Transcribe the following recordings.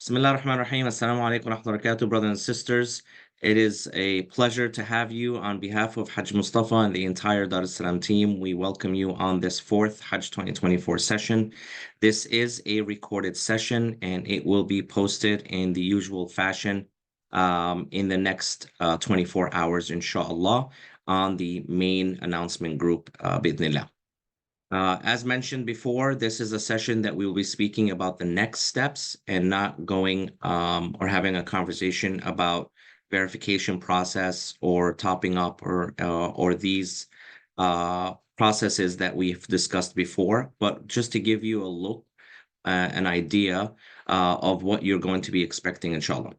Bismillah ar-Rahman ar-Rahim. Assalamu alaikum wa rahmatullahi wa barakatuh, brothers and sisters. It is a pleasure to have you on behalf of Hajj Mustafa and the entire Dar es Salaam team. We welcome you on this fourth Hajj 2024 session. This is a recorded session and it will be posted in the usual fashion in the next 24 hours, inshallah, on the main announcement group, bi'idhnillah. As mentioned before, this is a session that we will be speaking about the next steps and not going or having a conversation about verification process or topping up or these processes that we've discussed before, but just to give you a look, an idea of what you're going to be expecting, inshallah.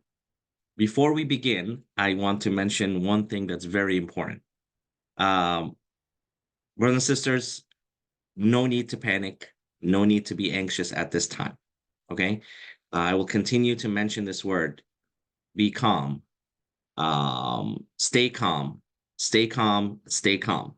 Before we begin, I want to mention one thing that's very important. Brothers and sisters, no need to panic. No need to be anxious at this time. Okay. I will continue to mention this word. Be calm. Stay calm. Stay calm. Stay calm.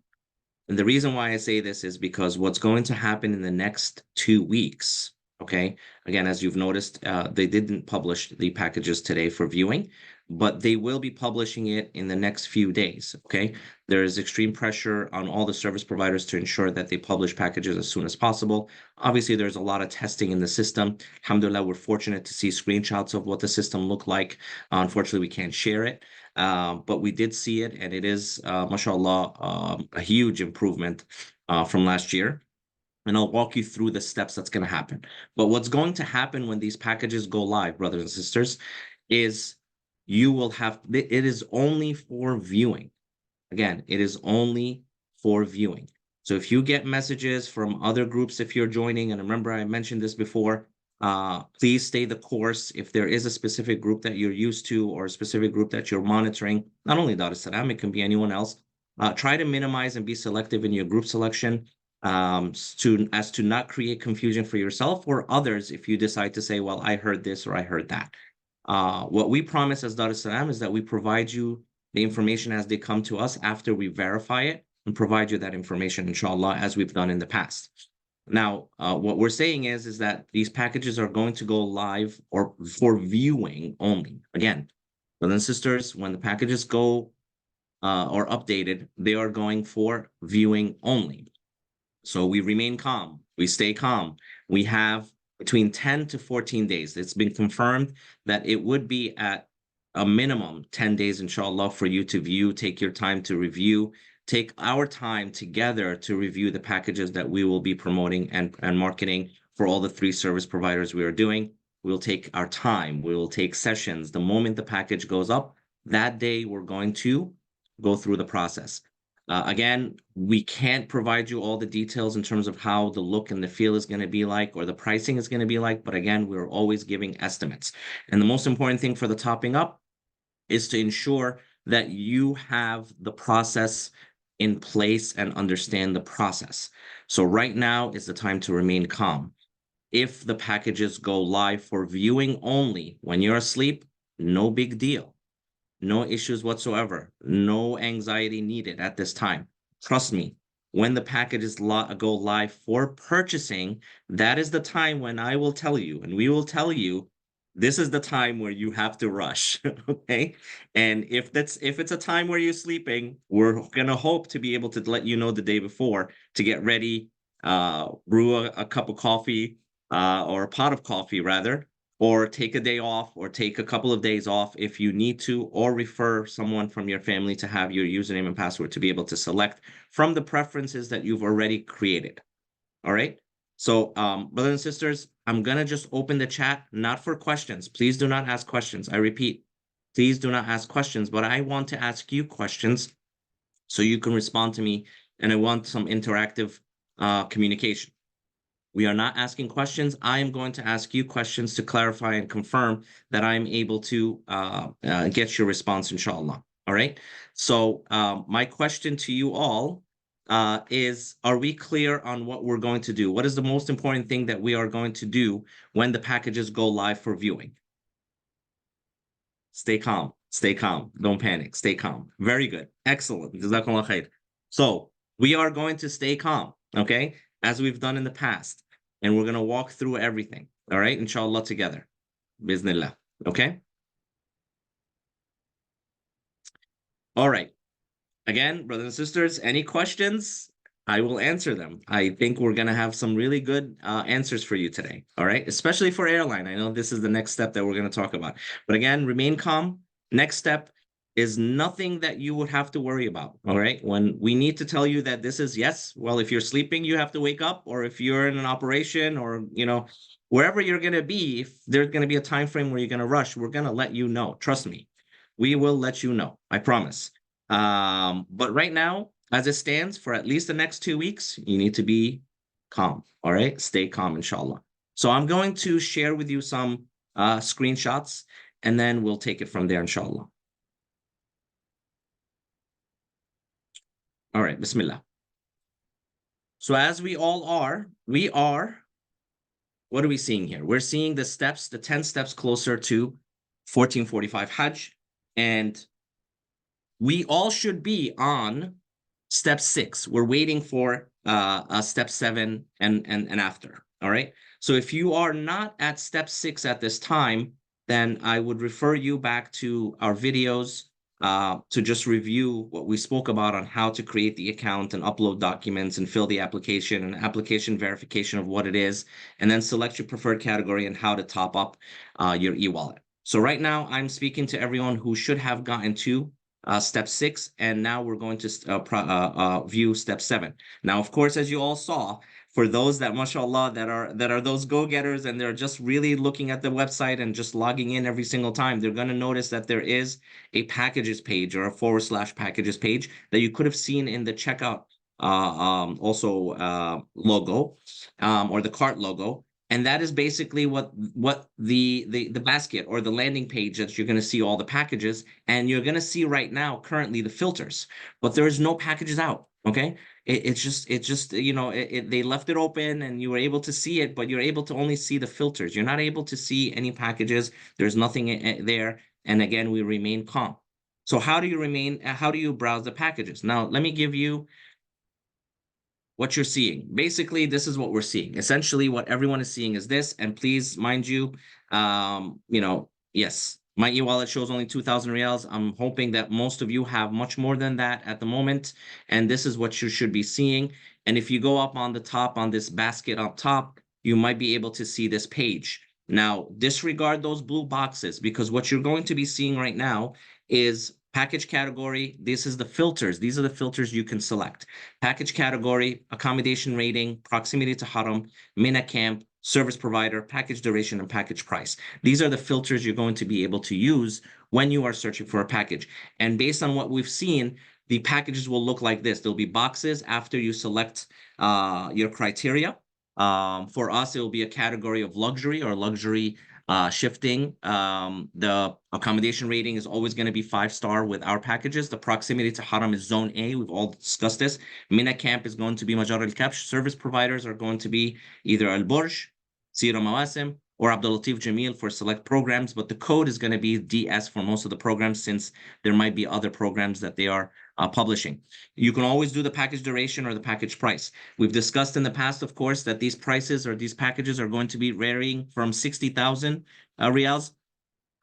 And the reason why I say this is because what's going to happen in the next 2 weeks. Okay. Again, as you've noticed, they didn't publish the packages today for viewing, but they will be publishing it in the next few days. Okay. There is extreme pressure on all the service providers to ensure that they publish packages as soon as possible. Obviously, there's a lot of testing in the system. Alhamdulillah, we're fortunate to see screenshots of what the system looked like. Unfortunately, we can't share it, but we did see it, and it is, mashallah, a huge improvement from last year. And I'll walk you through the steps that's going to happen. But what's going to happen when these packages go live, brothers and sisters, is you will have, it is only for viewing. Again, it is only for viewing. So if you get messages from other groups, if you're joining, and remember I mentioned this before, please stay the course. If there is a specific group that you're used to or a specific group that you're monitoring, not only Dar es Salaam, it can be anyone else, try to minimize and be selective in your group selection as to not create confusion for yourself or others if you decide to say, well, I heard this or I heard that. What we promise as Dar es Salaam is that we provide you the information as they come to us after we verify it and provide you that information, inshallah, as we've done in the past. Now, what we're saying is that these packages are going to go live or for viewing only. Again, brothers and sisters, when the packages go or updated, they are going for viewing only. So we remain calm. We stay calm. We have between 10 to 14 days. It's been confirmed that it would be at a minimum 10 days, inshallah, for you to view, take your time to review, take our time together to review the packages that we will be promoting and marketing for all the 3 service providers we are doing. We'll take our time. We will take sessions. The moment the package goes up, that day we're going to go through the process. Again, we can't provide you all the details in terms of how the look and the feel is going to be like or the pricing is going to be like. But again, we're always giving estimates. And the most important thing for the topping up is to ensure that you have the process in place and understand the process. So right now is the time to remain calm. If the packages go live for viewing only when you're asleep, no big deal. No issues whatsoever. No anxiety needed at this time. Trust me, when the packages go live for purchasing, that is the time when I will tell you, and we will tell you, this is the time where you have to rush, okay? And if it's a time where you're sleeping, we're gonna hope to be able to let you know the day before to get ready, brew a cup of coffee, or a pot of coffee rather, or take a day off or take a couple of days off if you need to, or refer someone from your family to have your username and password to be able to select from the preferences that you've already created. All right. So, brothers and sisters, I'm going to just open the chat, not for questions. Please do not ask questions. I repeat, please do not ask questions, but I want to ask you questions so you can respond to me. And I want some interactive communication. We are not asking questions. I am going to ask you questions to clarify and confirm that I'm able to get your response, inshallah. All right. So my question to you all is, are we clear on what we're going to do? What is the most important thing that we are going to do when the packages go live for viewing? Stay calm. Stay calm. Don't panic. Stay calm. Very good. Excellent. Jazakallah khair. So we are going to stay calm, okay, as we've done in the past. And we're going to walk through everything, all right, inshallah, together. Bismillah. Okay. All right. Again, brothers and sisters, any questions? I will answer them. I think we're going to have some really good answers for you today. All right. Especially for airline. I know this is the next step that we're going to talk about. But again, remain calm. Next step is nothing that you would have to worry about. All right. When we need to tell you that this is yes, well, if you're sleeping, you have to wake up, or if you're in an operation, or, wherever you're going to be, if there's going to be a time frame where you're going to rush, we're going to let you know. Trust me. We will let you know. I promise. But right now, as it stands, for at least the next 2 weeks, you need to be calm. All right. Stay calm, inshallah. So I'm going to share with you some screenshots, and then we'll take it from there, inshallah. All right. Bismillah. So as we are, what are we seeing here? We're seeing the steps, the 10 steps closer to 1445 Hajj. And we all should be on step 6. We're waiting for step 7 and after. All right. So if you are not at step 6 at this time, then I would refer you back to our videos to just review what we spoke about on how to create the account and upload documents and fill the application and application verification of what it is, and then select your preferred category and how to top up your e-wallet. So right now I'm speaking to everyone who should have gotten to step 6, and now we're going to view step 7. Now, of course, as you all saw, for those that, mashallah, that are those go-getters and they're just really looking at the website and just logging in every single time, they're going to notice that there is a packages page or a / packages page that you could have seen in the checkout logo, or the cart logo. And that is basically what the basket or the landing page that you're going to see all the packages, and you're going to see right now currently the filters, but there is no packages out. Okay. It's just they left it open and you were able to see it, but you're able to only see the filters. You're not able to see any packages. There's nothing there. And again, we remain calm. So how do you browse the packages? Now, let me give you what you're seeing. Basically, this is what we're seeing. Essentially, what everyone is seeing is this. And please, mind you, yes, my e-wallet shows only 2,000 reals. I'm hoping that most of you have much more than that at the moment. And this is what you should be seeing. And if you go up on the top on this basket up top, you might be able to see this page. Now, disregard those blue boxes, because what you're going to be seeing right now is package category. This is the filters. These are the filters you can select. Package category, accommodation rating, proximity to Haram, Mina camp, service provider, package duration, and package price. These are the filters you're going to be able to use when you are searching for a package. And based on what we've seen, the packages will look like this. There'll be boxes after you select your criteria. For us, it will be a category of luxury or luxury shifting. The accommodation rating is always going to be 5-star with our packages. The proximity to Haram is zone A. We've all discussed this. Mina camp is going to be Majar al-Kabsh. Service providers are going to be either Al Burj, Sira Mawasim, or Abdul Latif Jamil for select programs. But the code is going to be DS for most of the programs, since there might be other programs that they are publishing. You can always do the package duration or the package price. We've discussed in the past, of course, that these prices or these packages are going to be varying from 60,000 riyals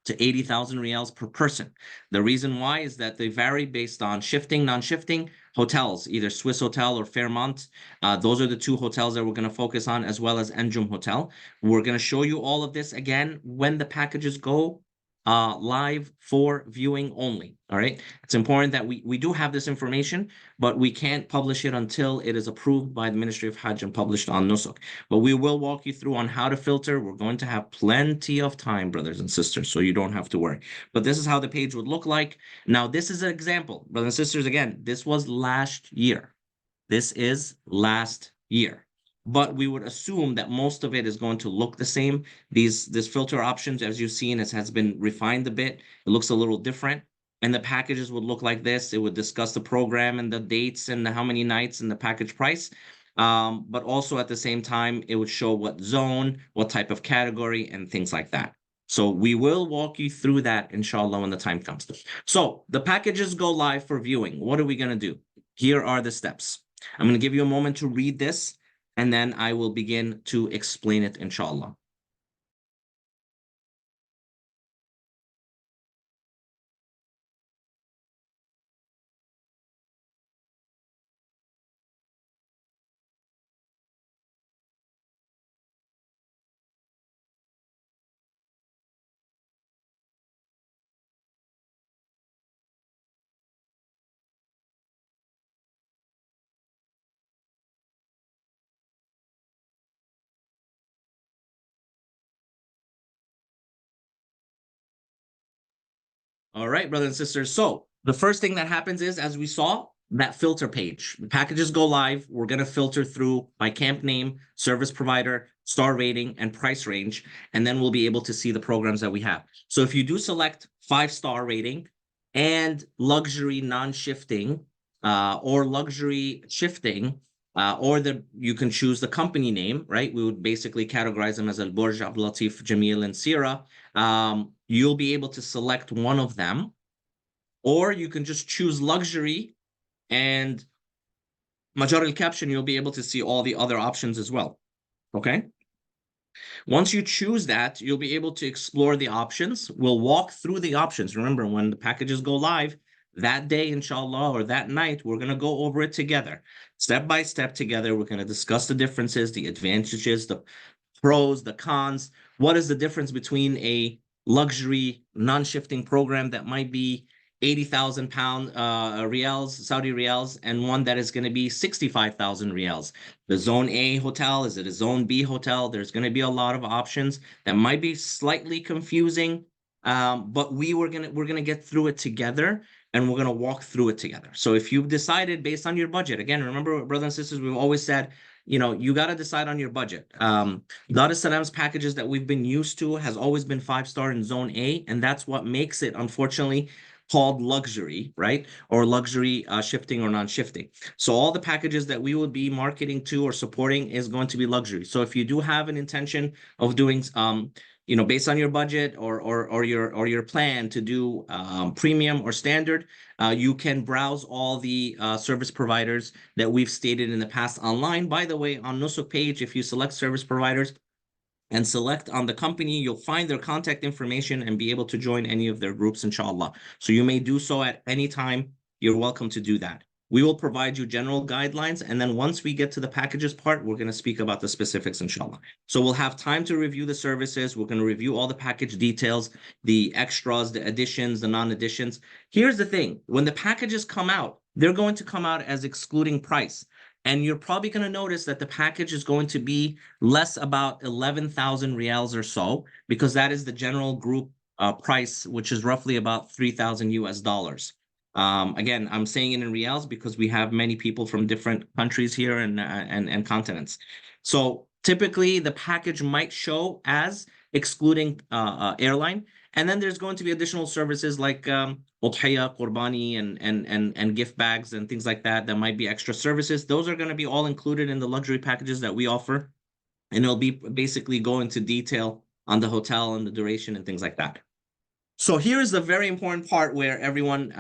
to 80,000 riyals per person. The reason why is that they vary based on shifting, non-shifting, hotels, either Swiss Hotel or Fairmont. Those are the 2 hotels that we're going to focus on, as well as Enjum Hotel. We're going to show you all of this again when the packages go live for viewing only. All right. It's important that we do have this information, but we can't publish it until it is approved by the Ministry of Hajj and published on Nusuk. But we will walk you through on how to filter. We're going to have plenty of time, brothers and sisters, so you don't have to worry. But this is how the page would look like. Now, this is an example, brothers and sisters. Again, this was last year. This is last year. But we would assume that most of it is going to look the same. This filter options, as you've seen, has been refined a bit. It looks a little different. And the packages would look like this. It would discuss the program and the dates and how many nights and the package price. But also at the same time, it would show what zone, what type of category, and things like that. So we will walk you through that, inshallah, when the time comes. So the packages go live for viewing. What are we going to do? Here are the steps. I'm going to give you a moment to read this, and then I will begin to explain it, inshallah. All right, brothers and sisters. So the first thing that happens is, as we saw, that filter page. The packages go live. We're going to filter through by camp name, service provider, star rating, and price range. And then we'll be able to see the programs that we have. So if you do select 5-star rating and luxury non-shifting or luxury shifting, you can choose the company name, right? We would basically categorize them as Al Burj, Abdul Latif, Jamil, and Sira. You'll be able to select one of them, or you can just choose luxury and Majar al-Caption, you'll be able to see all the other options as well. Okay. Once you choose that, you'll be able to explore the options. We'll walk through the options. Remember, when the packages go live that day, inshallah, or that night, we're going to go over it together, step by step together. We're going to discuss the differences, the advantages, the pros, the cons. What is the difference between a luxury non-shifting program that might be 80,000 pound reals, Saudi reals, and one that is going to be 65,000 reals? The zone A hotel, is it a zone B hotel? There's going to be a lot of options that might be slightly confusing, but we're gonna get through it together, and we're gonna walk through it together. So if you've decided based on your budget, again, remember, brothers and sisters, we've always said, you got to decide on your budget. Dar es Salaam's packages that we've been used to has always been 5-star in zone A, and that's what makes it, unfortunately, called luxury, right? Or luxury shifting or non-shifting. So all the packages that we would be marketing to or supporting is going to be luxury. So if you do have an intention of doing based on your budget or your plan to do premium or standard, you can browse all the service providers that we've stated in the past online. By the way, on Nusuk page, if you select service providers and select on the company, you'll find their contact information and be able to join any of their groups, inshallah. So you may do so at any time. You're welcome to do that. We will provide you general guidelines, and then once we get to the packages part, we're going to speak about the specifics, inshallah. So we'll have time to review the services. We're going to review all the package details, the extras, the additions, the non-additions. Here's the thing. When the packages come out, they're going to come out as excluding price. And you're probably going to notice that the package is going to be less about 11,000 reals or so, because that is the general group price, which is roughly about 3,000 US dollars. Again, I'm saying it in reals because we have many people from different countries here and continents. So typically the package might show as excluding airline. And then there's going to be additional services like Udhiyah, Qurbani, and gift bags and things like that might be extra services. Those are going to be all included in the luxury packages that we offer. And it'll be basically go into detail on the hotel and the duration and things like that. So here is the very important part where everyone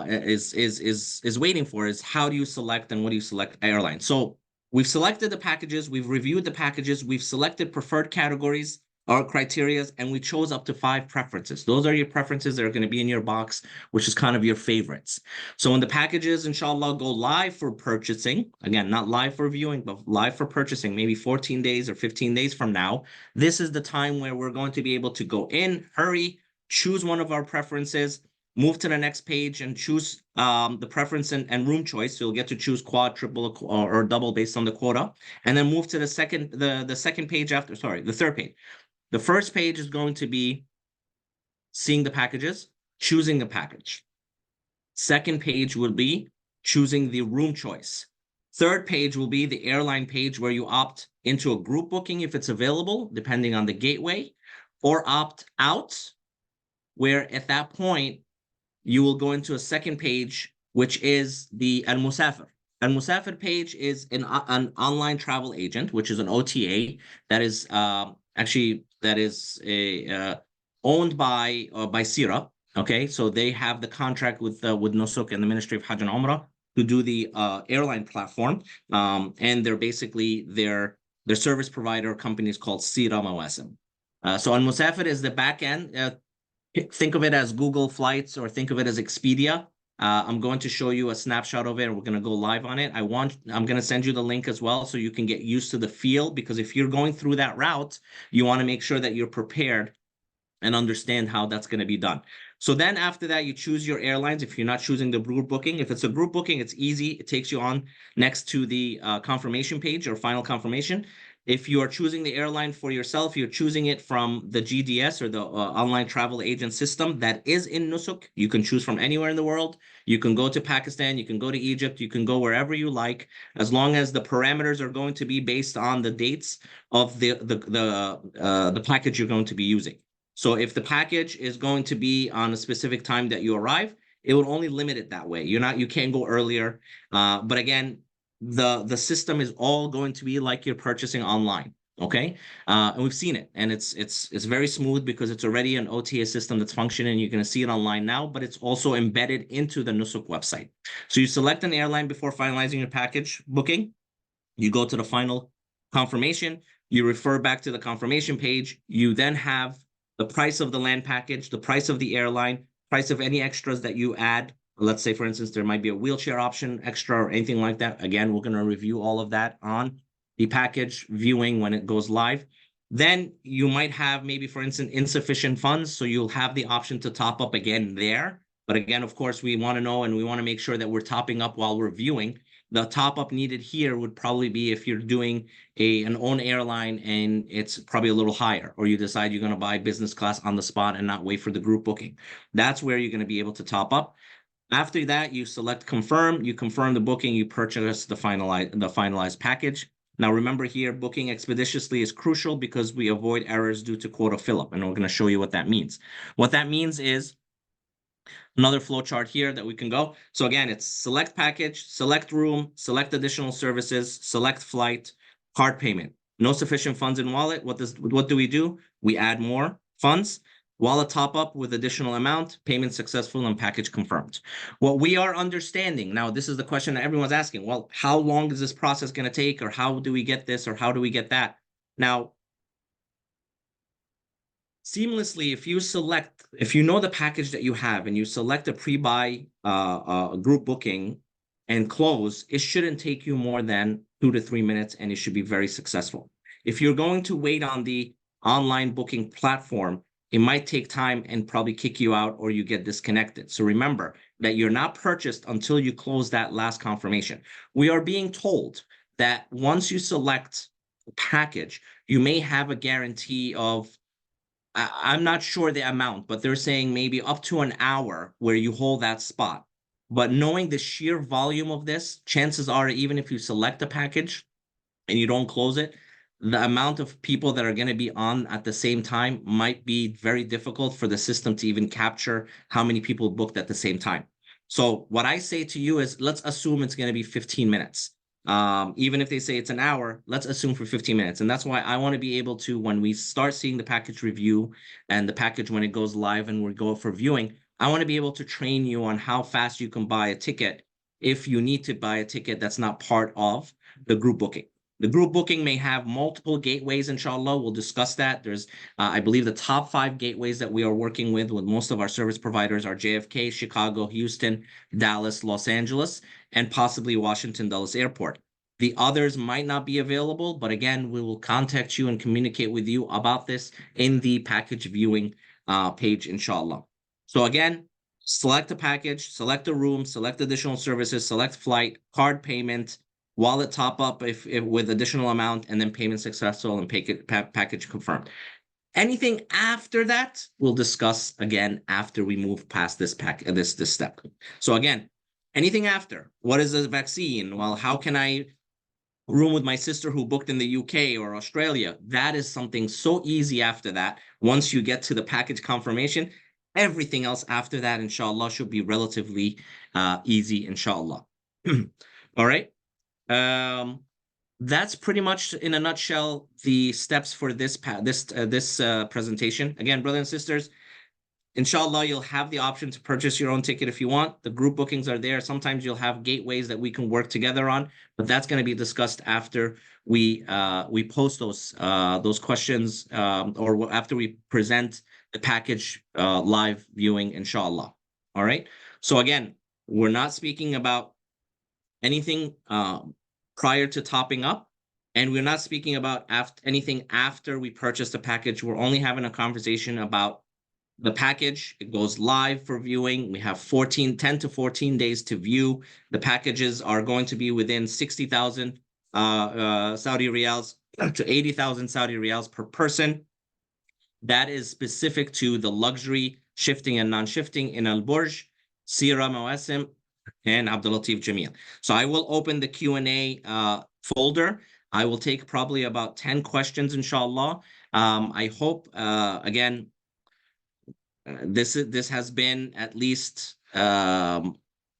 is waiting for, is how do you select and what do you select airline? So we've selected the packages, we've reviewed the packages, we've selected preferred categories or criteria, and we chose up to 5 preferences. Those are your preferences that are going to be in your box, which is kind of your favorites. So when the packages, inshallah, go live for purchasing, again, not live for viewing, but live for purchasing, maybe 14 days or 15 days from now, this is the time where we're going to be able to go in, hurry, choose one of our preferences, move to the next page and choose the preference and room choice. So you'll get to choose quad, triple, or double based on the quota, and then move to the second page after, sorry, the third page. The first page is going to be seeing the packages, choosing the package. Second page will be choosing the room choice. Third page will be the airline page, where you opt into a group booking if it's available, depending on the gateway, or opt out, where at that point, you will go into a second page, which is the Al-Musafir. Al-Musafir page is an online travel agent, which is an OTA that is owned by Sira. Okay, so they have the contract with Nusuk and the Ministry of Hajj and Umrah to do the airline platform, and they're basically their service provider company is called Sira Mawasim. So Al-Musafir is the back end. Think of it as Google Flights, or think of it as Expedia. I'm going to show you a snapshot of it, and we're going to go live on it. I'm going to send you the link as well, so you can get used to the feel, because if you're going through that route, you want to make sure that you're prepared and understand how that's going to be done. So then after that, you choose your airlines. If you're not choosing the group booking, if it's a group booking, it's easy. It takes you on next to the confirmation page or final confirmation. If you are choosing the airline for yourself, you're choosing it from the GDS or the online travel agent system that is in Nusuk. You can choose from anywhere in the world. You can go to Pakistan, you can go to Egypt, you can go wherever you like, as long as the parameters are going to be based on the dates of the package you're going to be using. So if the package is going to be on a specific time that you arrive, it will only limit it that way. You can't go earlier. But again, the system is all going to be like you're purchasing online. Okay. And we've seen it, and it's very smooth because it's already an OTA system that's functioning. You're going to see it online now, but it's also embedded into the Nusuk website. So you select an airline before finalizing your package booking. You go to the final confirmation, you refer back to the confirmation page. You then have the price of the land package, the price of the airline, price of any extras that you add. Let's say, for instance, there might be a wheelchair option extra or anything like that. Again, we're going to review all of that on the package viewing when it goes live. Then you might have maybe, for instance, insufficient funds. So you'll have the option to top up again there. But again, of course, we want to know and we want to make sure that we're topping up while we're viewing. The top up needed here would probably be if you're doing an own airline and it's probably a little higher, or you decide you're going to buy business class on the spot and not wait for the group booking. That's where you're going to be able to top up. After that, you select confirm, you confirm the booking, you purchase the finalized package. Now, remember here, booking expeditiously is crucial because we avoid errors due to quota fill up. And we're going to show you what that means. What that means is another flow chart here that we can go. So again, it's select package, select room, select additional services, select flight, card payment. No sufficient funds in wallet. What do we do? We add more funds. Wallet top up with additional amount, payment successful, and package confirmed. What we are understanding now, this is the question that everyone's asking. Well, how long is this process going to take, or how do we get this, or how do we get that? Now, seamlessly, if you know the package that you have and you select a pre-buy group booking and close, it shouldn't take you more than 2 to 3 minutes, and it should be very successful. If you're going to wait on the online booking platform, it might take time and probably kick you out or you get disconnected. So remember that you're not purchased until you close that last confirmation. We are being told that once you select a package, you may have a guarantee of, I'm not sure the amount, but they're saying maybe up to an hour where you hold that spot. But knowing the sheer volume of this, chances are, even if you select a package and you don't close it, the amount of people that are going to be on at the same time might be very difficult for the system to even capture how many people booked at the same time. So what I say to you is, let's assume it's going to be 15 minutes. Even if they say it's an hour, let's assume for 15 minutes. And that's why I want to be able to, when we start seeing the package review and the package when it goes live and we go for viewing, I want to be able to train you on how fast you can buy a ticket if you need to buy a ticket that's not part of the group booking. The group booking may have multiple gateways, inshallah. We'll discuss that. There's, I believe, the top 5 gateways that we are working with most of our service providers are JFK, Chicago, Houston, Dallas, Los Angeles, and possibly Washington Dulles Airport. The others might not be available, but again, we will contact you and communicate with you about this in the package viewing page, inshallah. So again, select a package, select a room, select additional services, select flight, card payment, wallet top up if with additional amount, and then payment successful and package confirmed. Anything after that, we'll discuss again after we move past this step. So again, anything after, what is a vaccine? Well, how can I room with my sister who booked in the UK or Australia? That is something so easy after that. Once you get to the package confirmation, everything else after that, inshallah, should be relatively easy, inshallah. All right. That's pretty much in a nutshell the steps for this presentation. Again, brothers and sisters, inshallah, you'll have the option to purchase your own ticket if you want. The group bookings are there. Sometimes you'll have gateways that we can work together on, but that's going to be discussed after we post those questions or after we present the package live viewing, inshallah. All right. So again, we're not speaking about anything prior to topping up, and we're not speaking about anything after we purchase the package. We're only having a conversation about the package. It goes live for viewing. We have 10 to 14 days to view. The packages are going to be within 60,000 Saudi riyals to 80,000 Saudi riyals per person. That is specific to the luxury shifting and non-shifting in Al Burj, Sira Mawasim, and Abdul Latif Jamil. So I will open the Q&A folder. I will take probably about 10 questions, inshallah. I hope, again, this has been at least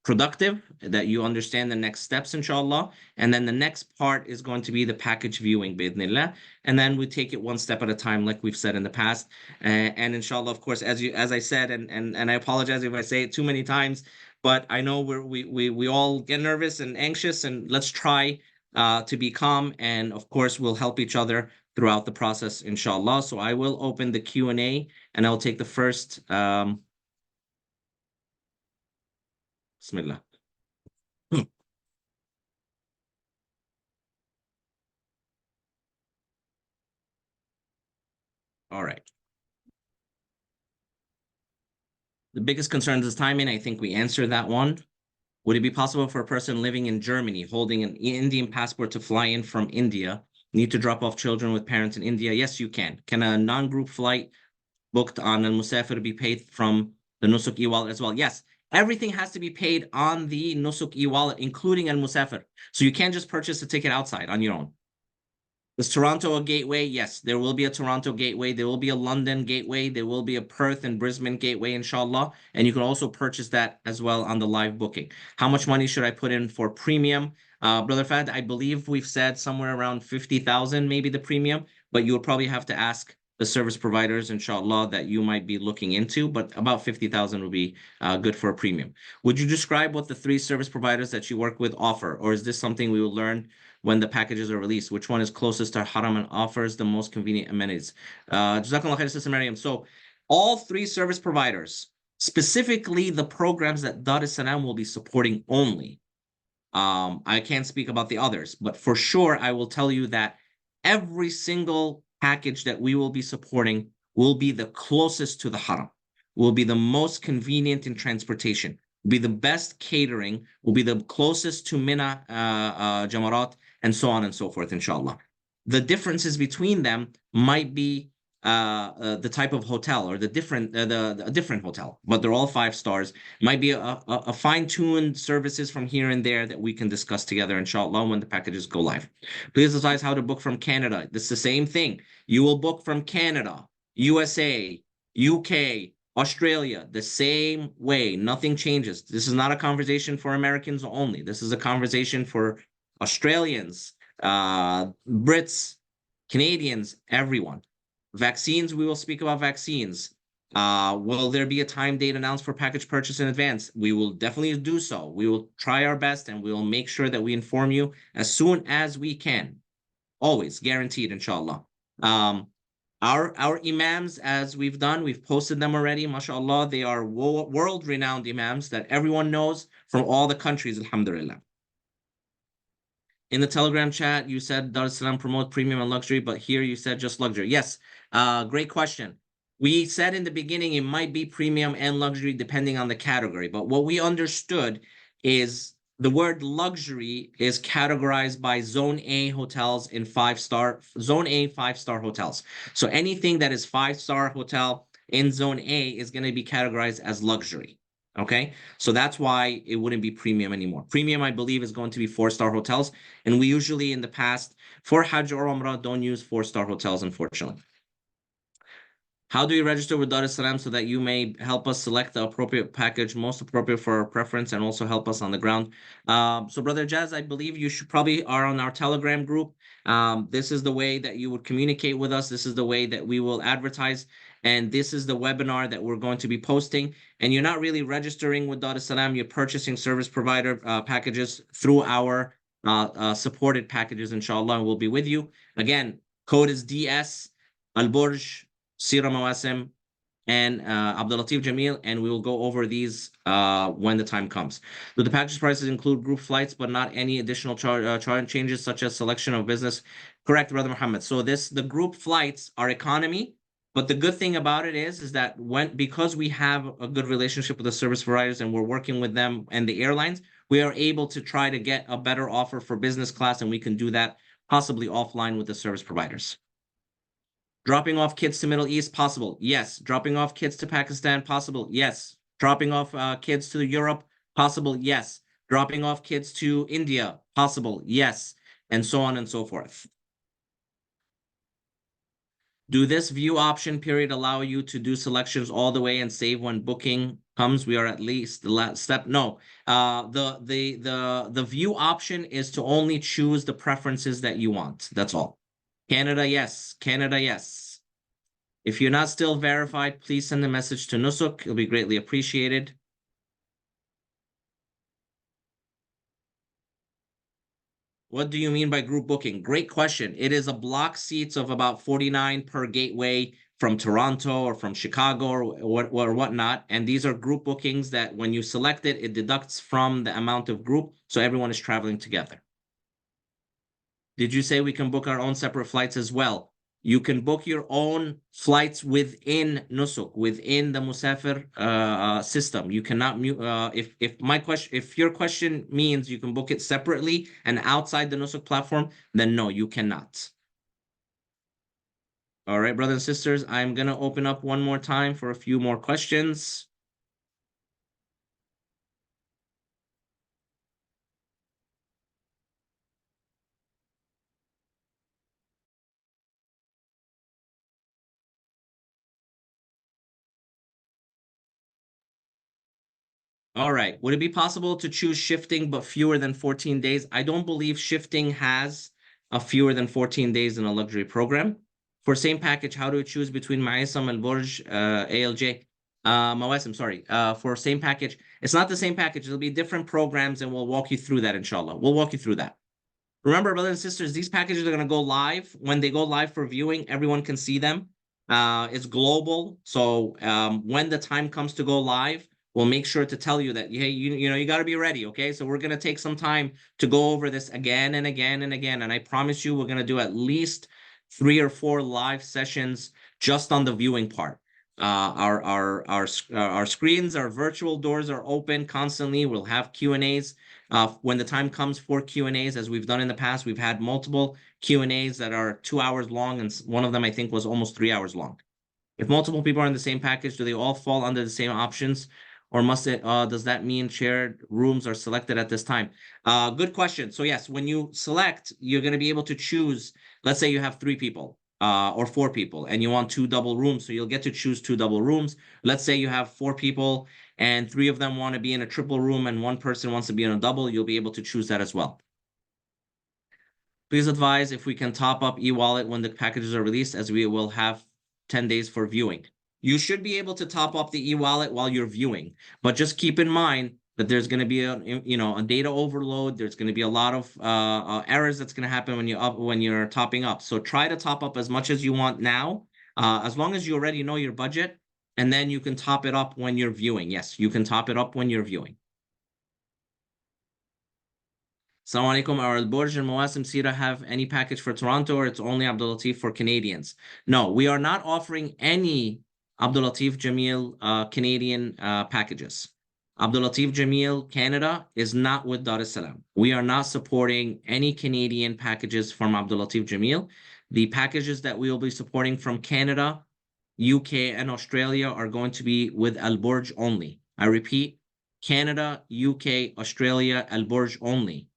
productive, that you understand the next steps, inshallah. And then the next part is going to be the package viewing, bi'idhnillah. And then we take it one step at a time, like we've said in the past. And inshallah, of course, as I said, and I apologize if I say it too many times, but I know we all get nervous and anxious, and let's try to be calm. And of course, we'll help each other throughout the process, inshallah. So I will open the Q&A, and I'll take the first. Bismillah. All right. The biggest concern is timing. I think we answered that one. Would it be possible for a person living in Germany holding an Indian passport to fly in from India, need to drop off children with parents in India? Yes, you can. Can a non-group flight booked on Al Musafir be paid from the Nusuk e-wallet as well? Yes. Everything has to be paid on the Nusuk e-wallet, including Al Musafir. So you can't just purchase a ticket outside on your own. Is Toronto a gateway? Yes, there will be a Toronto gateway. There will be a London gateway. There will be a Perth and Brisbane gateway, inshallah. And you can also purchase that as well on the live booking. How much money should I put in for premium? Brother Fad, I believe we've said somewhere around 50,000, maybe the premium, but you would probably have to ask the service providers, inshallah, that you might be looking into, but about 50,000 would be good for a premium. Would you describe what the 3 service providers that you work with offer, or is this something we will learn when the packages are released? Which one is closest to Haram and offers the most convenient amenities? Jazakallah khair, Sister Maryam. So all 3 service providers, specifically the programs that Dar es Salaam will be supporting only. I can't speak about the others, but for sure, I will tell you that every single package that we will be supporting will be the closest to the Haram, will be the most convenient in transportation, will be the best catering, will be the closest to Mina, Jamarat, and so on and so forth, inshallah. The differences between them might be the type of hotel, or the different hotel, but they're all 5 stars. Might be a fine-tuned services from here and there that we can discuss together, inshallah, when the packages go live. Please advise how to book from Canada. This is the same thing. You will book from Canada, USA, UK, Australia, the same way. Nothing changes. This is not a conversation for Americans only. This is a conversation for Australians, Brits, Canadians, everyone. Vaccines, we will speak about vaccines. Will there be a time date announced for package purchase in advance? We will definitely do so. We will try our best, and we will make sure that we inform you as soon as we can. Always guaranteed, inshallah. Our imams, as we've done, we've posted them already, mashallah. They are world-renowned imams that everyone knows from all the countries, alhamdulillah. In the Telegram chat, you said Dar es Salaam promote premium and luxury, but here you said just luxury. Yes, great question. We said in the beginning it might be premium and luxury depending on the category, but what we understood is the word luxury is categorized by Zone A hotels in 5-star, Zone A 5-star hotels. So anything that is 5-star hotel in Zone A is going to be categorized as luxury. Okay, so that's why it wouldn't be premium anymore. Premium, I believe, is going to be 4-star hotels. And we usually in the past for Hajj or Umrah don't use 4-star hotels, unfortunately. How do you register with Dar es Salaam so that you may help us select the appropriate package, most appropriate for our preference, and also help us on the ground? So Brother Jazz, I believe you should probably are on our Telegram group. This is the way that you would communicate with us. This is the way that we will advertise. And this is the webinar that we're going to be posting. And you're not really registering with Dar es Salaam. You're purchasing service provider packages through our supported packages, inshallah, and we'll be with you. Again, code is DS, Al Burj, Sira Mawasim, and Abdul Latif Jamil, and we will go over these when the time comes. Do the package prices include group flights, but not any additional charge changes, such as selection of business? Correct, Brother Muhammad. So the group flights are economy, but the good thing about it is that because we have a good relationship with the service providers and we're working with them and the airlines, we are able to try to get a better offer for business class, and we can do that possibly offline with the service providers. Dropping off kids to Middle East, possible. Yes. Dropping off kids to Pakistan, possible. Yes. Dropping off kids to Europe, possible. Yes. Dropping off kids to India, possible. Yes. And so on and so forth. Do this view option period allow you to do selections all the way and save when booking comes? We are at least the last step. No, the view option is to only choose the preferences that you want. That's all. Canada, yes. Canada, yes. If you're not still verified, please send a message to Nusuk. It'll be greatly appreciated. What do you mean by group booking? Great question. It is a block seats of about 49 per gateway from Toronto or from Chicago or whatnot. And these are group bookings that when you select it, it deducts from the amount of group. So everyone is traveling together. Did you say we can book our own separate flights as well? You can book your own flights within Nusuk, within the Musafir system. You cannot if your question means you can book it separately and outside the Nusuk platform, then no, you cannot. All right, brothers and sisters, I'm gonna open up one more time for a few more questions. All right. Would it be possible to choose shifting but fewer than 14 days? I don't believe shifting has a fewer than 14 days in a luxury program. For same package, how do you choose between Maisam, Al Burj, ALJ? Mawasim, sorry. For same package, it's not the same package. It'll be different programs, and we'll walk you through that, inshallah. We'll walk you through that. Remember, brothers and sisters, these packages are going to go live. When they go live for viewing, everyone can see them. It's global. So when the time comes to go live, we'll make sure to tell you that, hey, you got to be ready. Okay. So we're going to take some time to go over this again and again and again. And I promise you, we're going to do at least 3 or 4 live sessions just on the viewing part. Our screens, our virtual doors are open constantly. We'll have Q&As. When the time comes for Q&As, as we've done in the past, we've had multiple Q&As that are 2 hours long, and one of them I think was almost 3 hours long. If multiple people are in the same package, do they all fall under the same options, or does that mean shared rooms are selected at this time? Good question. So yes, when you select, you're going to be able to choose. Let's say you have 3 people. Or 4 people, and you want 2 double rooms, so you'll get to choose 2 double rooms. Let's say you have 4 people and 3 of them want to be in a triple room and 1 person wants to be in a double, you'll be able to choose that as well. Please advise if we can top up e-wallet when the packages are released, as we will have 10 days for viewing. You should be able to top up the e-wallet while you're viewing, but just keep in mind that there's going to be a data overload. There's going to be a lot of errors that's going to happen when you're topping up. So try to top up as much as you want now, as long as you already know your budget, and then you can top it up when you're viewing. Yes, you can top it up when you're viewing. Assalamu alaikum. Our Al Burj and Mawasim Sira have any package for Toronto, or it's only Abdul Latif for Canadians? No, we are not offering any Abdul Latif Jameel Canadian packages. Abdul Latif Jameel Canada is not with Dar es Salaam. We are not supporting any Canadian packages from Abdul Latif Jameel. The packages that we will be supporting from Canada, UK, and Australia are going to be with Al Burj only. I repeat, Canada, UK, Australia, Al Burj only.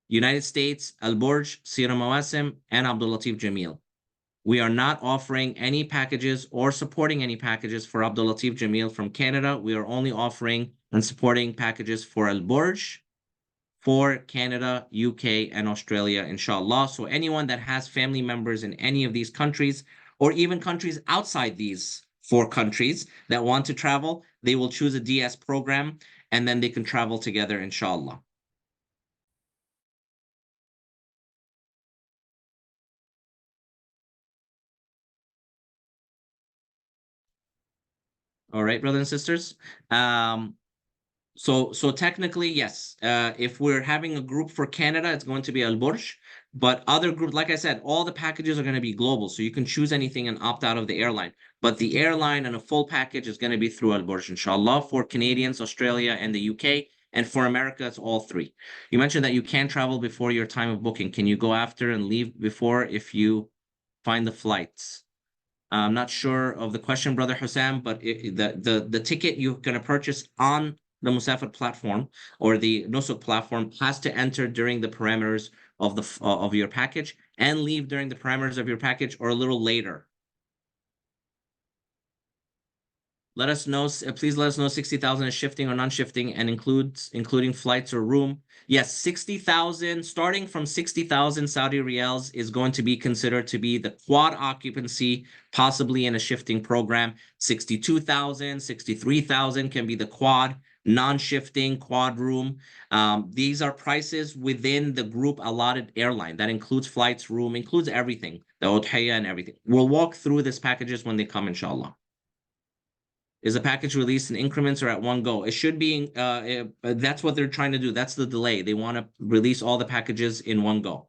United States, Al Burj, Sira Mawasim, and Abdul Latif Jameel. We are not offering any packages or supporting any packages for Abdul Latif Jameel from Canada. We are only offering and supporting packages for Al Burj, for Canada, UK, and Australia, inshallah. So anyone that has family members in any of these countries, or even countries outside these 4 countries that want to travel, they will choose a DS program, and then they can travel together, inshallah. All right, brothers and sisters. So technically, yes. If we're having a group for Canada, it's going to be Al Burj. But other groups, like I said, all the packages are going to be global. So you can choose anything and opt out of the airline. But the airline and a full package is going to be through Al Burj, inshallah, for Canadians, Australia, and the UK. And for America, it's all three. You mentioned that you can travel before your time of booking. Can you go after and leave before if you find the flights? I'm not sure of the question, Brother Hussam, but the ticket you're going to purchase on the Musafir platform or the Nusuk platform has to enter during the parameters of of your package and leave during the parameters of your package or a little later. Let us know, please let us know 60,000 is shifting or non-shifting and including flights or room. Yes, 60,000, starting from 60,000 Saudi riyals is going to be considered to be the quad occupancy, possibly in a shifting program. 62,000, 63,000 can be the quad, non-shifting, quad room. These are prices within the group allotted airline. That includes flights, room, includes everything, the udhiyah and everything. We'll walk through these packages when they come, inshallah. Is a package released in increments or at one go? It should be, that's what they're trying to do. That's the delay. They want to release all the packages in one go.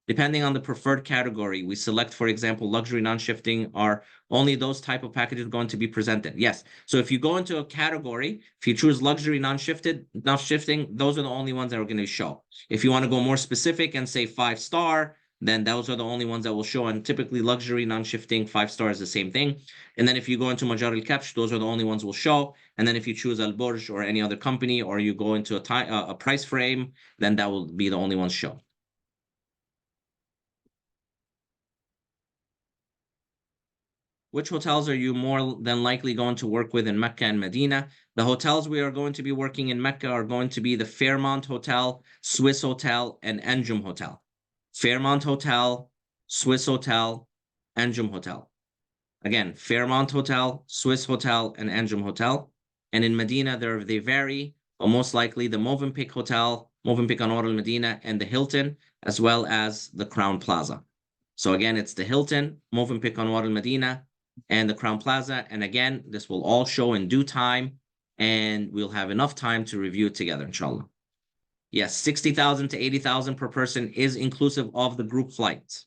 Depending on the preferred category, we select, for example, luxury non-shifting are only those type of packages going to be presented. Yes. So if you go into a category, if you choose luxury non-shifting, those are the only ones that are going to show. If you want to go more specific and say 5-star, then those are the only ones that will show. And typically luxury non-shifting 5-star is the same thing. And then if you go into Majar al-Kapsh, those are the only ones will show. And then if you choose Al-Burj or any other company, or you go into a price frame, then that will be the only ones show. Which hotels are you more than likely going to work with in Mecca and Medina? The hotels we are going to be working in Mecca are going to be the Fairmont Hotel, Swiss Hotel, and Anjum Hotel. Fairmont Hotel, Swiss Hotel, Anjum Hotel. Again, Fairmont Hotel, Swiss Hotel, and Anjum Hotel. And in Medina, they vary, but most likely the Movenpick Hotel, Movenpick Anwar al Medina, and the Hilton, as well as the Crown Plaza. So again, it's the Hilton, Movenpick Anwar al Medina, and the Crown Plaza. And again, this will all show in due time, and we'll have enough time to review it together, inshallah. Yes, 60,000 to 80,000 per person is inclusive of the group flights.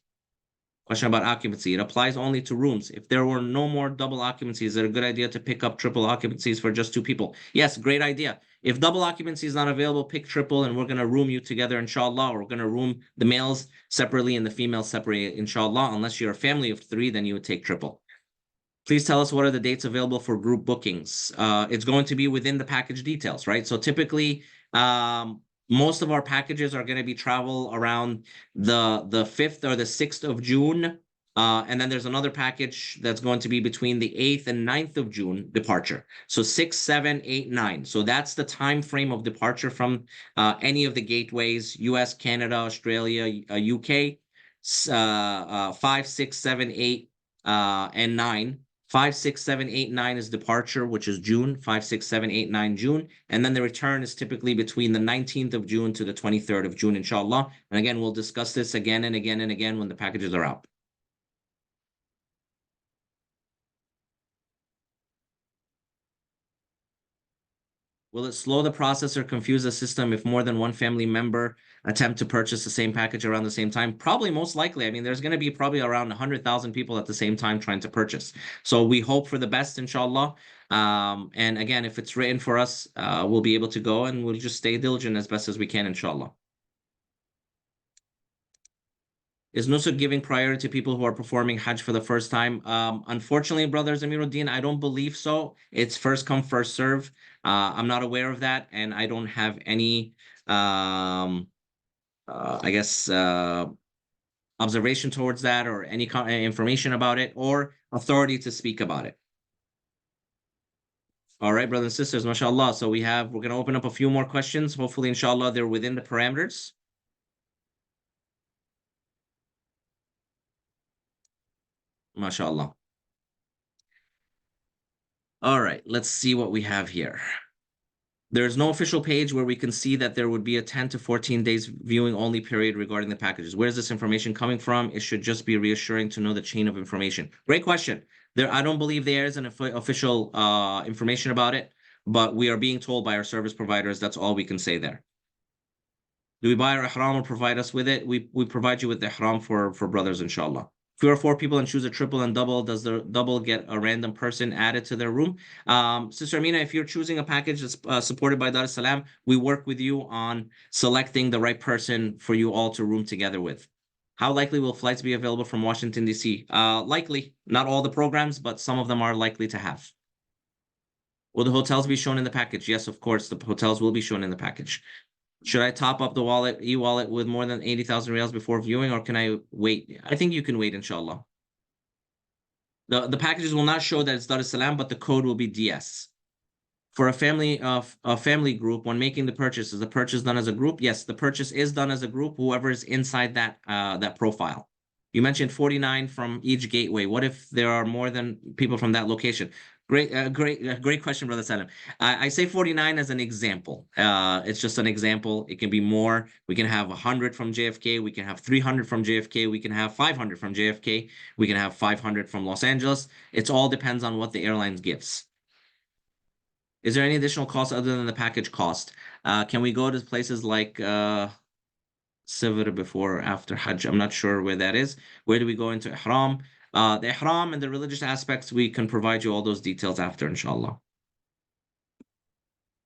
Question about occupancy. It applies only to rooms. If there were no more double occupancies, is it a good idea to pick up triple occupancies for just 2 people? Yes, great idea. If double occupancy is not available, pick triple, and we're going to room you together, inshallah, or we're going to room the males separately and the females separately, inshallah. Unless you're a family of 3, then you would take triple. Please tell us what are the dates available for group bookings. It's going to be within the package details, right? So typically, most of our packages are going to be travel around the 5th or the 6th of June. And then there's another package that's going to be between the 8th and 9th of June departure. So 6, 7, 8, 9. So that's the time frame of departure from any of the gateways, US, Canada, Australia, UK, 5, 6, 7, 8, and 9. 5, 6, 7, 8, 9 is departure, which is June. 5, 6, 7, 8, 9, June. And then the return is typically between the 19th of June to the 23rd of June, inshallah. And again, we'll discuss this again and again and again when the packages are out. Will it slow the process or confuse the system if more than one family member attempt to purchase the same package around the same time? Probably, most likely. I mean, there's going to be probably around 100,000 people at the same time trying to purchase. So we hope for the best, inshallah. And again, if it's written for us, we'll be able to go and we'll just stay diligent as best as we can, inshallah. Is Nusuk giving priority to people who are performing Hajj for the first time? Unfortunately, brothers Amiruddin, I don't believe so. It's first come, first serve. I'm not aware of that, and I don't have any, I guess, observation towards that or any information about it or authority to speak about it. All right, brothers and sisters, mashallah. So we're going to open up a few more questions. Hopefully, inshallah, they're within the parameters. MashaAllah. All right, let's see what we have here. There's no official page where we can see that there would be a 10 to 14 days viewing only period regarding the packages. Where's this information coming from? It should just be reassuring to know the chain of information. Great question. I don't believe there is an official information about it, but we are being told by our service providers. That's all we can say there. Do we buy our ihram or provide us with it? We provide you with the ihram for brothers, inshallah. If you're four people and choose a triple and double, does the double get a random person added to their room? Sister Amina, if you're choosing a package that's supported by Dar es Salaam, we work with you on selecting the right person for you all to room together with. How likely will flights be available from Washington, D.C.? Likely. Not all the programs, but some of them are likely to have. Will the hotels be shown in the package? Yes, of course, the hotels will be shown in the package. Should I top up the e-wallet with more than 80,000 reals before viewing, or can I wait? I think you can wait, inshallah. The packages will not show that it's Dar es Salaam, but the code will be DS. For a family group, when making the purchase, is the purchase done as a group? Yes, the purchase is done as a group, whoever is inside that profile. You mentioned 49 from each gateway. What if there are more than people from that location? Great question, Brother Salim. I say 49 as an example. It's just an example. It can be more. We can have 100 from JFK. We can have 300 from JFK. We can have 500 from JFK. We can have 500 from Los Angeles. It all depends on what the airlines gives. Is there any additional cost other than the package cost? Can we go to places like Sivir before or after Hajj? I'm not sure where that is. Where do we go into Ihram? The Ihram and the religious aspects, we can provide you all those details after, inshallah.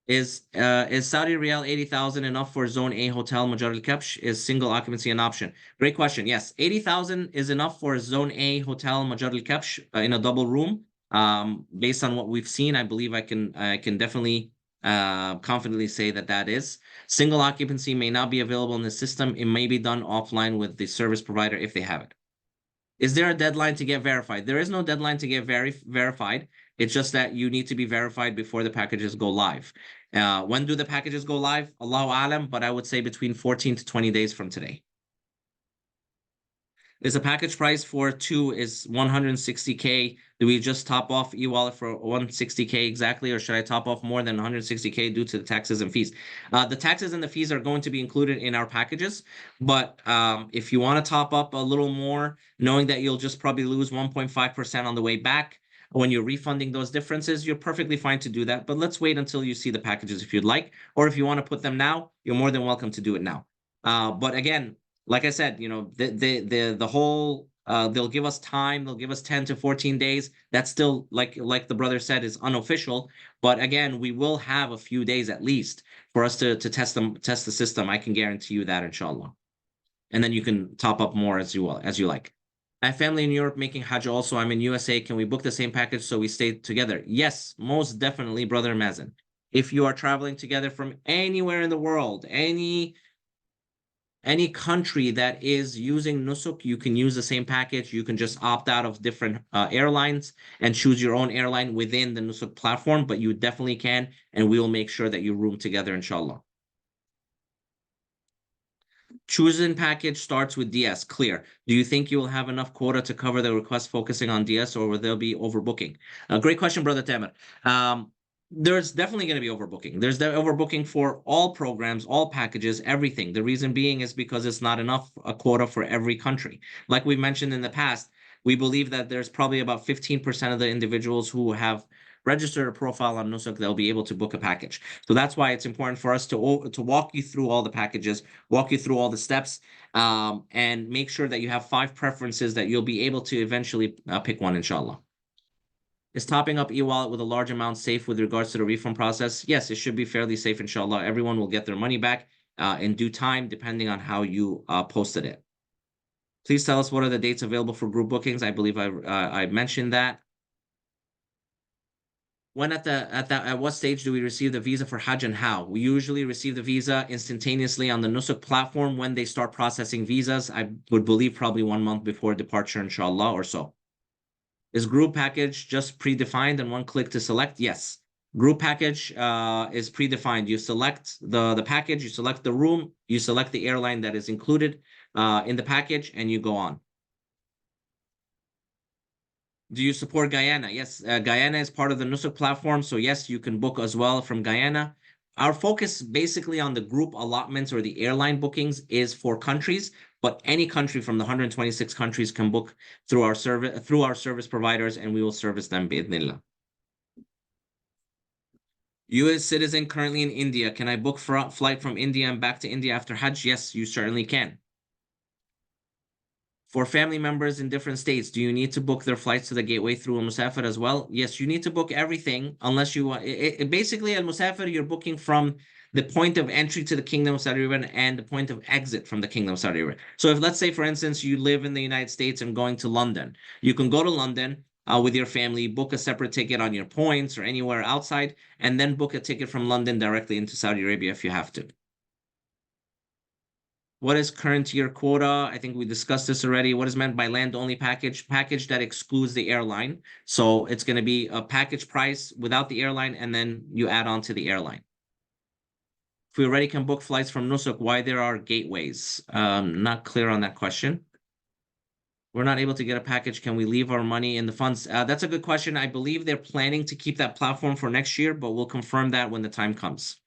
Is Saudi Riyal 80,000 enough for Zone A hotel Majar al Kapsh? Is single occupancy an option? Great question. Yes, 80,000 is enough for Zone A hotel Majar al Kapsh in a double room. Based on what we've seen, I believe I can definitely confidently say that that is. Single occupancy may not be available in the system. It may be done offline with the service provider if they have it. Is there a deadline to get verified? There is no deadline to get verified. It's just that you need to be verified before the packages go live. When do the packages go live? Allahu alam, but I would say between 14 to 20 days from today. Is the package price for two is 160K? Do we just top off e-wallet for 160K exactly, or should I top off more than 160K due to the taxes and fees? The taxes and the fees are going to be included in our packages, but if you want to top up a little more, knowing that you'll just probably lose 1.5% on the way back when you're refunding those differences, you're perfectly fine to do that. But let's wait until you see the packages if you'd like, or if you want to put them now, you're more than welcome to do it now. But again, like I said, the whole they'll give us time, they'll give us 10 to 14 days. That's still like the brother said is unofficial, but again, we will have a few days at least for us to test the system. I can guarantee you that, inshallah. And then you can top up more as you like. I have family in Europe making Hajj also. I'm in USA. Can we book the same package so we stay together? Yes, most definitely, brother Mazen. If you are traveling together from anywhere in the world, any country that is using Nusuk, you can use the same package. You can just opt out of different airlines and choose your own airline within the Nusuk platform, but you definitely can, and we will make sure that you room together, inshallah. Choosing package starts with DS. Clear. Do you think you will have enough quota to cover the request focusing on DS, or will there be overbooking? Great question, Brother Tamer. There's definitely going to be overbooking. There's the overbooking for all programs, all packages, everything. The reason being is because it's not enough a quota for every country. Like we mentioned in the past, we believe that there's probably about 15% of the individuals who have registered a profile on Nusuk, they'll be able to book a package. So that's why it's important for us to walk you through all the packages, walk you through all the steps, and make sure that you have 5 preferences that you'll be able to eventually pick one, inshallah. Is topping up e-wallet with a large amount safe with regards to the refund process? Yes, it should be fairly safe, inshallah. Everyone will get their money back in due time, depending on how you posted it. Please tell us what are the dates available for group bookings. I believe I mentioned that. When at what stage do we receive the visa for Hajj and how? We usually receive the visa instantaneously on the Nusuk platform when they start processing visas. I would believe probably 1 month before departure, inshallah, or so. Is group package just predefined and one click to select? Yes. Group package is predefined. You select the package, you select the room, you select the airline that is included in the package, and you go on. Do you support Guyana? Yes, Guyana is part of the Nusuk platform, so yes, you can book as well from Guyana. Our focus basically on the group allotments or the airline bookings is for countries, but any country from the 126 countries can book through our service providers, and we will service them bi'idhnillah. U.S. citizen currently in India. Can I book for a flight from India and back to India after Hajj? Yes, you certainly can. For family members in different states, do you need to book their flights to the gateway through Al Musafir as well? Yes, you need to book everything unless you want. Basically, Al Musafir, you're booking from the point of entry to the Kingdom of Saudi Arabia and the point of exit from the Kingdom of Saudi Arabia. So, if let's say, for instance, you live in the United States and going to London, you can go to London with your family, book a separate ticket on your points or anywhere outside, and then book a ticket from London directly into Saudi Arabia if you have to. What is current year quota? I think we discussed this already. What is meant by land only package? Package that excludes the airline. So it's going to be a package price without the airline, and then you add on to the airline. If we already can book flights from Nusuk, why there are gateways? Not clear on that question. We're not able to get a package. Can we leave our money in the funds? That's a good question. I believe they're planning to keep that platform for next year, but we'll confirm that when the time comes.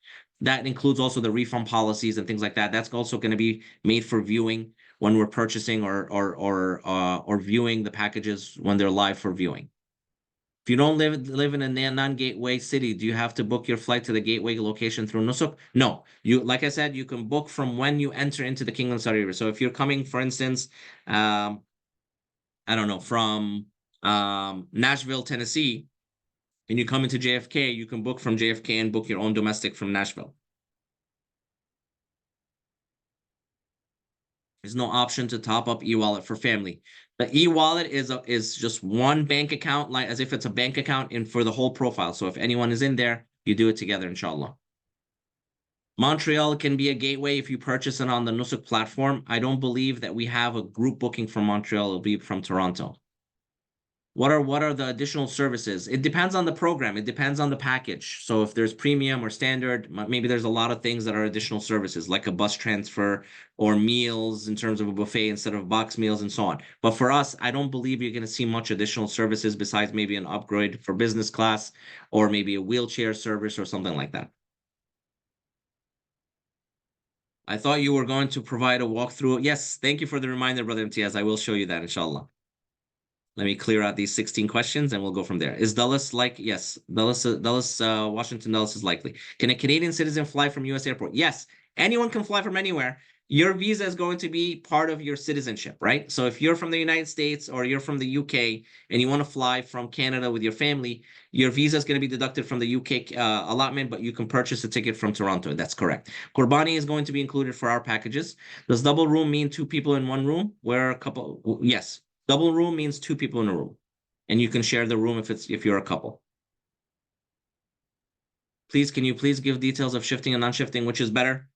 That includes also the refund policies and things like that. That's also going to be made for viewing when we're purchasing or viewing the packages when they're live for viewing. If you don't live in a non-gateway city, do you have to book your flight to the gateway location through Nusuk? No. You, like I said, you can book from when you enter into the Kingdom of Saudi Arabia. So if you're coming, for instance, I don't know, from Nashville, Tennessee, and you come into JFK, you can book from JFK and book your own domestic from Nashville. There's no option to top up e-wallet for family. The e-wallet is just one bank account, like as if it's a bank account and for the whole profile. So if anyone is in there, you do it together, inshallah. Montreal can be a gateway if you purchase it on the Nusuk platform. I don't believe that we have a group booking from Montreal. It'll be from Toronto. What are the additional services? It depends on the program. It depends on the package. So if there's premium or standard, maybe there's a lot of things that are additional services, like a bus transfer or meals in terms of a buffet instead of box meals and so on. But for us, I don't believe you're going to see much additional services besides maybe an upgrade for business class or maybe a wheelchair service or something like that. I thought you were going to provide a walkthrough. Yes, thank you for the reminder, Brother Imtiaz. I will show you that, inshallah. Let me clear out these 16 questions and we'll go from there. Is Dulles like? Yes, Washington Dulles is likely. Can a Canadian citizen fly from U.S. airport? Yes, anyone can fly from anywhere. Your visa is going to be part of your citizenship, right? So if you're from the United States or you're from the UK and you want to fly from Canada with your family, your visa is going to be deducted from the UK allotment, but you can purchase a ticket from Toronto. That's correct. Qurbani is going to be included for our packages. Does double room mean two people in one room? Where a couple? Yes. Double room means two people in a room, and you can share the room if you're a couple. Please, can you please give details of shifting and non-shifting, which is better?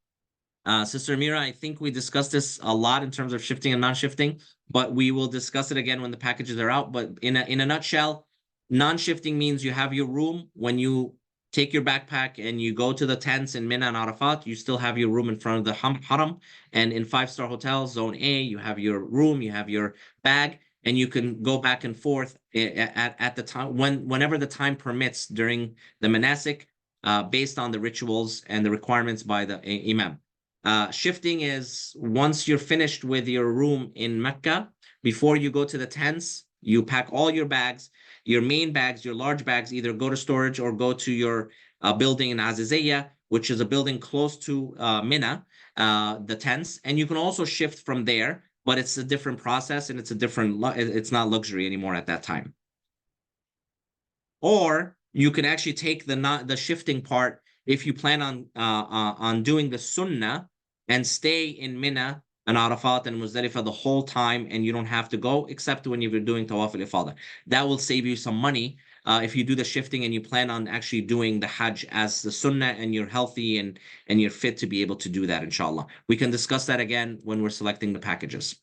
Sister Mira, I think we discussed this a lot in terms of shifting and non-shifting, but we will discuss it again when the packages are out. But in a nutshell, non-shifting means you have your room when you take your backpack and you go to the tents in Mina and Arafat, you still have your room in front of the Haram. And in five-star hotels, Zone A, you have your room, you have your bag, and you can go back and forth at the time whenever the time permits during the manasik, based on the rituals and the requirements by the imam. Shifting is once you're finished with your room in Mecca, before you go to the tents, you pack all your bags, your main bags, your large bags, either go to storage or go to your building in Aziziyah, which is a building close to Mina, the tents. And you can also shift from there, but it's a different process and it's not luxury anymore at that time. Or you can actually take the shifting part if you plan on doing the sunnah and stay in Mina and Arafat and Muzdalifah the whole time, and you don't have to go except when you're doing Tawaf al-Ifadah. That will save you some money if you do the shifting and you plan on actually doing the Hajj as the Sunnah and you're healthy and you're fit to be able to do that, inshallah. We can discuss that again when we're selecting the packages.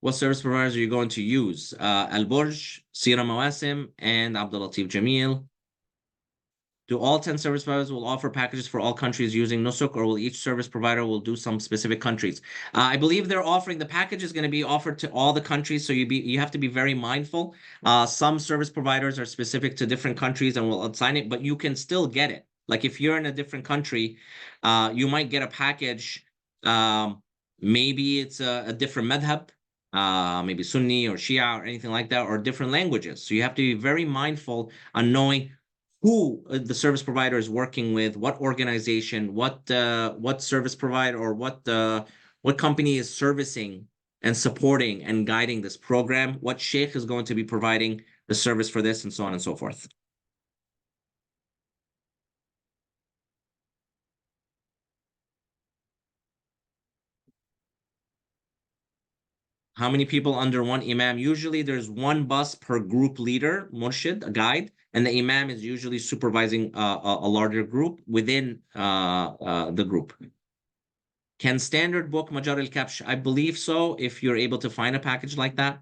What service providers are you going to use? Al Burj, Sira Mawasim, and Abdul Latif Jamil. Do all 10 service providers will offer packages for all countries using Nusuk, or will each service provider will do some specific countries? I believe they're offering the package is going to be offered to all the countries, so you have to be very mindful. Some service providers are specific to different countries and will assign it, but you can still get it. Like if you're in a different country, you might get a package. Maybe it's a different madhab, maybe Sunni or Shia or anything like that, or different languages. So you have to be very mindful on knowing who the service provider is working with, what organization, what service provider or what what company is servicing and supporting and guiding this program, what sheikh is going to be providing the service for this, and so on and so forth. How many people under one imam? Usually there's one bus per group leader, murshid, a guide, and the imam is usually supervising a larger group within the group. Can standard book Majar al-Kapsh? I believe so, if you're able to find a package like that.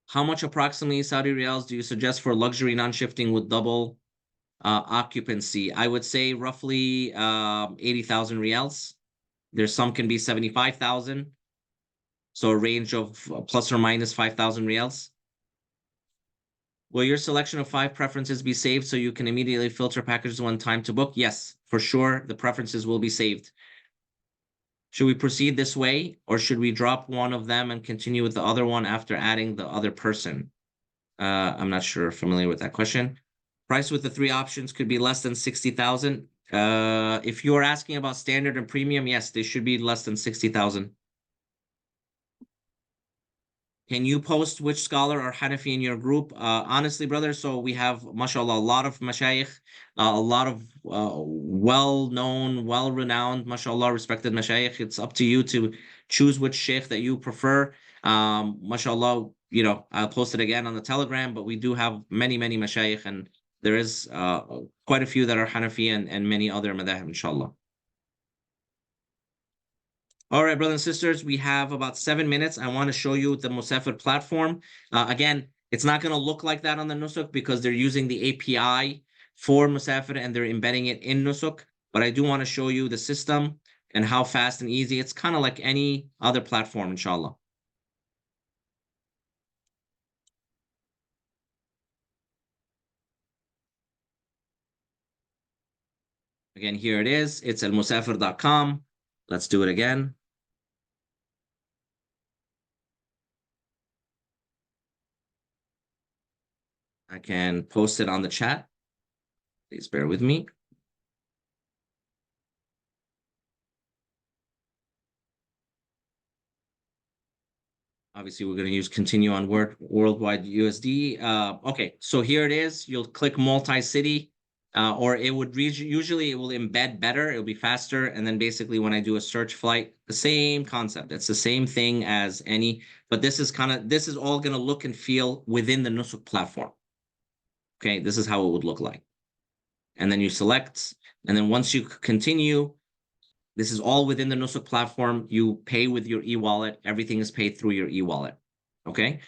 How much approximately Saudi riyals do you suggest for luxury non-shifting with double occupancy? I would say roughly 80,000 riyals. There's some can be 75,000. So a range of plus or minus 5,000 riyals. Will your selection of 5 preferences be saved so you can immediately filter packages one time to book? Yes, for sure. The preferences will be saved. Should we proceed this way, or should we drop one of them and continue with the other one after adding the other person? I'm not sure, familiar with that question. Price with the 3 options could be less than 60,000. If you're asking about standard and premium, yes, they should be less than 60,000. Can you post which scholar or Hanafi in your group? Honestly, brother, so we have, mashallah, a lot of mashayikh, a lot of well-known, well-renowned, mashallah, respected mashayikh. It's up to you to choose which sheikh that you prefer. Mashallah, I'll post it again on the Telegram, but we do have many, many mashayikh, and there is quite a few that are Hanafi and many other madhahib, inshallah. All right, brothers and sisters, we have about 7 minutes. I want to show you the Musafir platform. Again, it's not going to look like that on the Nusuk because they're using the API for Musafir and they're embedding it in Nusuk. But I do want to show you the system and how fast and easy. It's kind of like any other platform, inshallah. Again, here it is. It's almusafir.com. Let's do it again. I can post it on the chat. Please bear with me. Obviously, we're going to use continue on worldwide USD. Okay, so here it is. You'll click multi-city, or it would usually it will embed better. It'll be faster. And then basically when I do a search flight, the same concept. It's the same thing as any, but this is all going to look and feel within the Nusuk platform. Okay, this is how it would look like. And then you select, and then once you continue, this is all within the Nusuk platform. You pay with your e-wallet. Everything is paid through your e-wallet. Okay?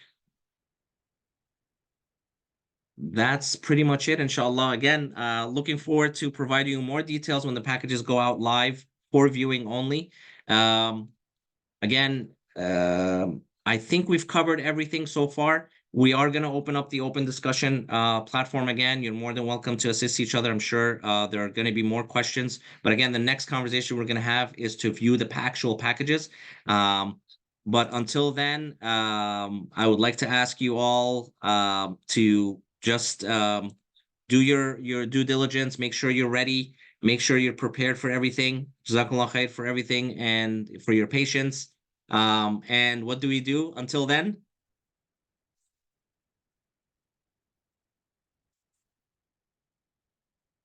That's pretty much it, inshallah. Again, looking forward to providing you more details when the packages go out live for viewing only. Again, I think we've covered everything so far. We are going to open up the open discussion platform again. You're more than welcome to assist each other. I'm sure there are going to be more questions. But again, the next conversation we're going to have is to view the actual packages. But until then, I would like to ask you all to just do your due diligence. Make sure you're ready. Make sure you're prepared for everything. Jazakallah khair for everything and for your patience. And what do we do until then?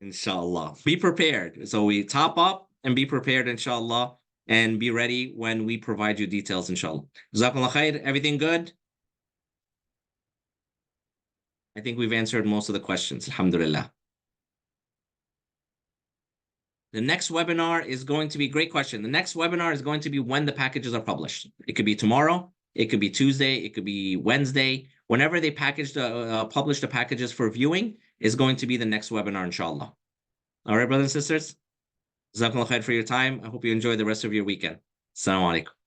Inshallah. Be prepared. So we top up and be prepared, inshallah, and be ready when we provide you details, inshallah. Jazakallah khair. Everything good? I think we've answered most of the questions. Alhamdulillah. The next webinar is going to be, great question. The next webinar is going to be when the packages are published. It could be tomorrow. It could be Tuesday. It could be Wednesday. Whenever they publish the packages for viewing is going to be the next webinar, inshallah. All right, brothers and sisters. Jazakallah khair for your time. I hope you enjoy the rest of your weekend. Assalamu alaikum.